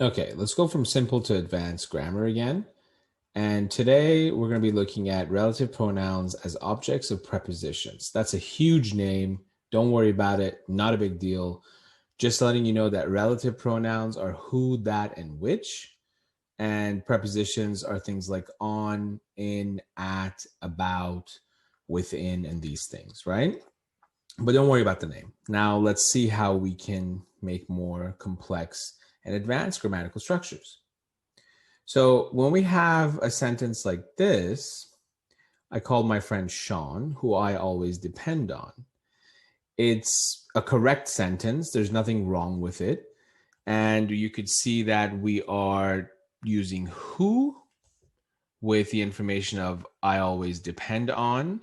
Okay, let's go from simple to advanced grammar again. And today we're going to be looking at relative pronouns as objects of prepositions. That's a huge name. Don't worry about it. Not a big deal. Just letting you know that relative pronouns are who, that, and which. And prepositions are things like on, in, at, about, within, and these things, right? But don't worry about the name. Now let's see how we can make more complex and advanced grammatical structures. So when we have a sentence like this, I called my friend Sean, who I always depend on. It's a correct sentence. There's nothing wrong with it. And you could see that we are using who with the information of I always depend on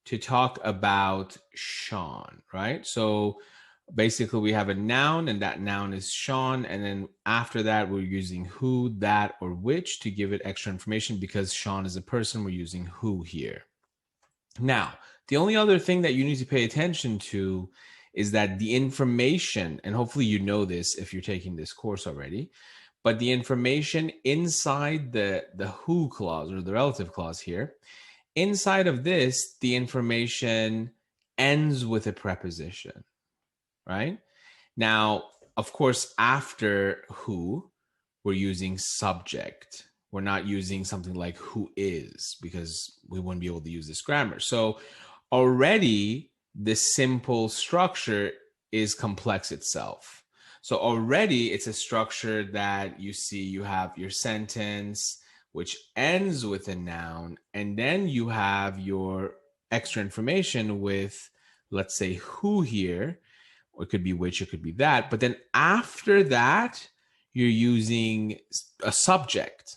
to talk about Sean, right? So basically we have a noun and that noun is Sean. And then after that, we're using who, that, or which to give it extra information because Sean is a person. We're using who here. Now, the only other thing that you need to pay attention to is that the information, and hopefully you know this if you're taking this course already, but the information inside the who clause or the relative clause here, inside of this, the information ends with a preposition, right? Now, of course, after who, we're using subject. We're not using something like who is because we wouldn't be able to use this grammar. So already the simple structure is complex itself. So already it's a structure that you see you have your sentence, which ends with a noun, and then you have your extra information with, let's say, who here, or it could be which, it could be that. But then after that, you're using a subject,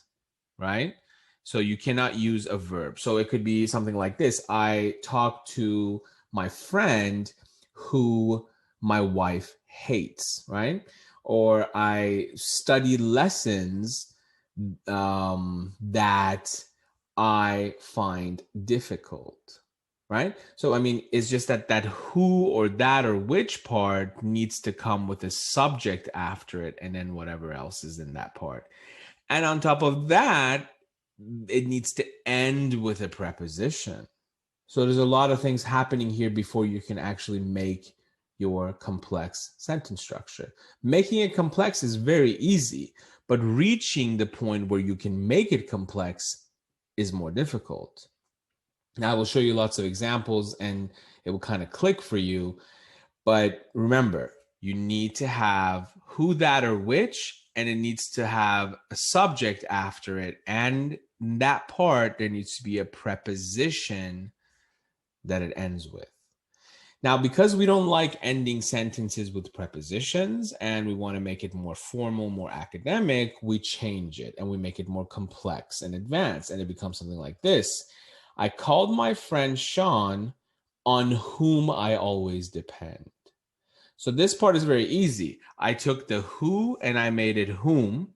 right? So you cannot use a verb. So it could be something like this. I talked to my friend who my wife hates, right? Or I study lessons that I find difficult, right? So, I mean, it's just that who or that or which part needs to come with a subject after it and then whatever else is in that part. And on top of that, it needs to end with a preposition. So there's a lot of things happening here before you can actually make your complex sentence structure. Making it complex is very easy, but reaching the point where you can make it complex is more difficult. Now I will show you lots of examples and it will kind of click for you. But remember, you need to have who, that, or which, and it needs to have a subject after it. And in that part, there needs to be a preposition that it ends with. Now, because we don't like ending sentences with prepositions and we want to make it more formal, more academic, we change it and we make it more complex and advanced. And it becomes something like this. I called my friend Sean, on whom I always depend. So this part is very easy. I took the who and I made it whom.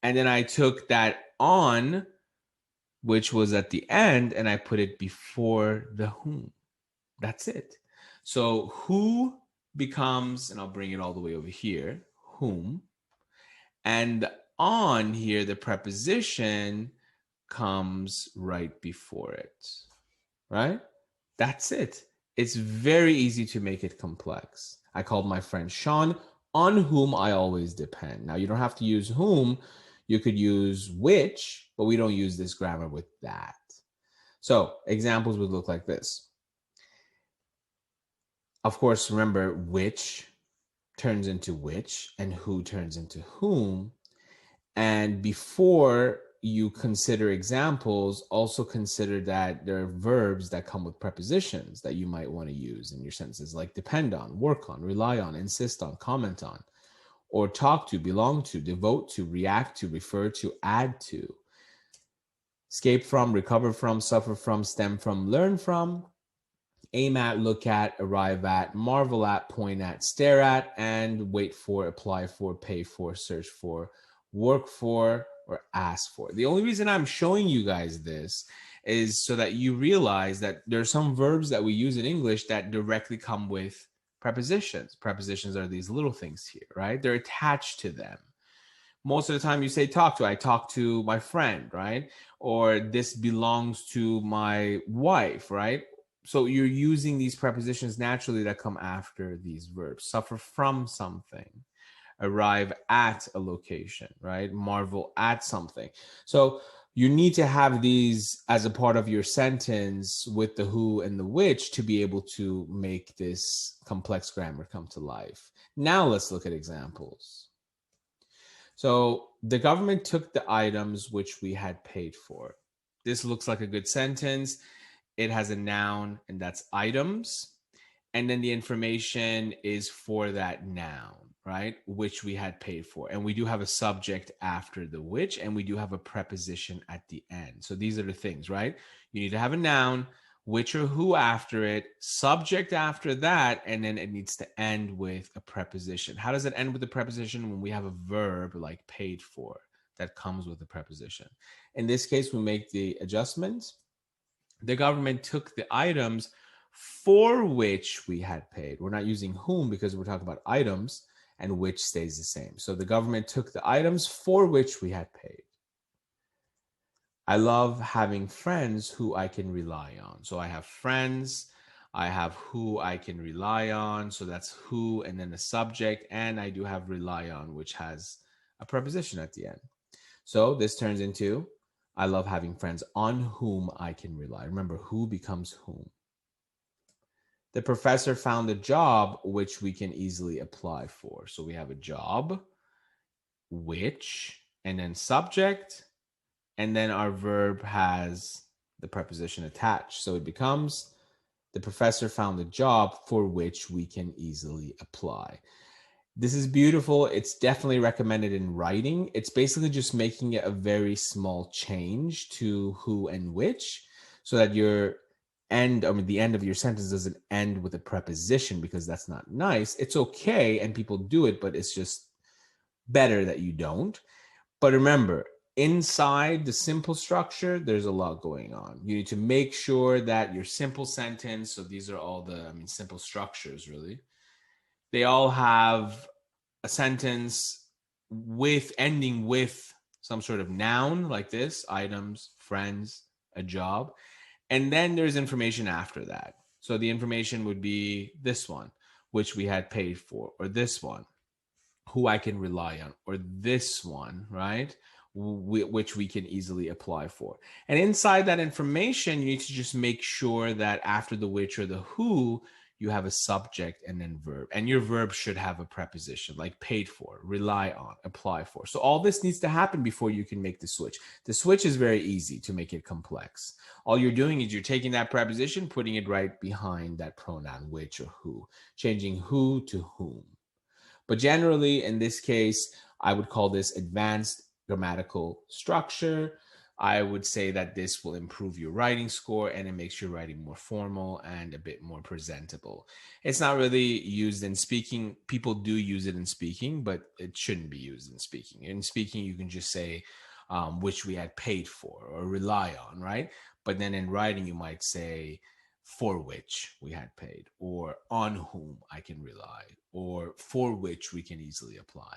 And then I took that on, which was at the end, and I put it before the whom. That's it. So who becomes, and I'll bring it all the way over here, whom. And on here, the preposition comes right before it, right? That's it. It's very easy to make it complex. I called my friend Sean, on whom I always depend. Now, you don't have to use whom. You could use which, but we don't use this grammar with that. So examples would look like this. Of course, remember, which turns into which and who turns into whom. And before you consider examples, also consider that there are verbs that come with prepositions that you might want to use in your sentences, like depend on, work on, rely on, insist on, comment on, or talk to, belong to, devote to, react to, refer to, add to, escape from, recover from, suffer from, stem from, learn from, aim at, look at, arrive at, marvel at, point at, stare at, and wait for, apply for, pay for, search for, work for, or ask for. The only reason I'm showing you guys this is so that you realize that there are some verbs that we use in English that directly come with prepositions. Prepositions are these little things here, right? They're attached to them. Most of the time you say talk to, I talk to my friend, right? Or this belongs to my wife, right? So you're using these prepositions naturally that come after these verbs. Suffer from something, arrive at a location, right? Marvel at something. So you need to have these as a part of your sentence with the who and the which to be able to make this complex grammar come to life. Now let's look at examples. So the government took the items which we had paid for. This looks like a good sentence. It has a noun, and that's items. And then the information is for that noun, right? Which we had paid for. And we do have a subject after the which, and we do have a preposition at the end. So these are the things, right? You need to have a noun, which or who after it, subject after that, and then it needs to end with a preposition. How does it end with a preposition? When we have a verb like paid for that comes with a preposition. In this case, we make the adjustment. The government took the items for which we had paid. We're not using whom because we're talking about items, and which stays the same. So the government took the items for which we had paid. I love having friends who I can rely on. So I have friends, I have who I can rely on. So that's who and then the subject. And I do have rely on, which has a preposition at the end. So this turns into, I love having friends on whom I can rely. Remember, who becomes whom. The professor found a job which we can easily apply for. So we have a job, which, and then subject, and then our verb has the preposition attached. So it becomes, the professor found a job for which we can easily apply. This is beautiful. It's definitely recommended in writing. It's basically just making it a very small change to who and which, so that your end, the end of your sentence doesn't end with a preposition, because that's not nice. It's okay, and people do it, but it's just better that you don't. But remember, inside the simple structure, there's a lot going on. You need to make sure that your simple sentence, so these are all the simple structures really, they all have a sentence with ending with some sort of noun like this, items, friends, a job. And then there's information after that. So the information would be this one, which we had paid for, or this one, who I can rely on, or this one, right? Which we can easily apply for. And inside that information, you need to just make sure that after the which or the who, you have a subject and then verb. And your verb should have a preposition like paid for, rely on, apply for. So all this needs to happen before you can make the switch. The switch is very easy to make it complex. All you're doing is you're taking that preposition, putting it right behind that pronoun, which or who, changing who to whom. But generally, in this case, I would call this advanced grammatical structure. I would say that this will improve your writing score, and it makes your writing more formal and a bit more presentable. It's not really used in speaking. People do use it in speaking, but it shouldn't be used in speaking. In speaking, you can just say which we had paid for or rely on, right? But then in writing, you might say for which we had paid, or on whom I can rely, or for which we can easily apply.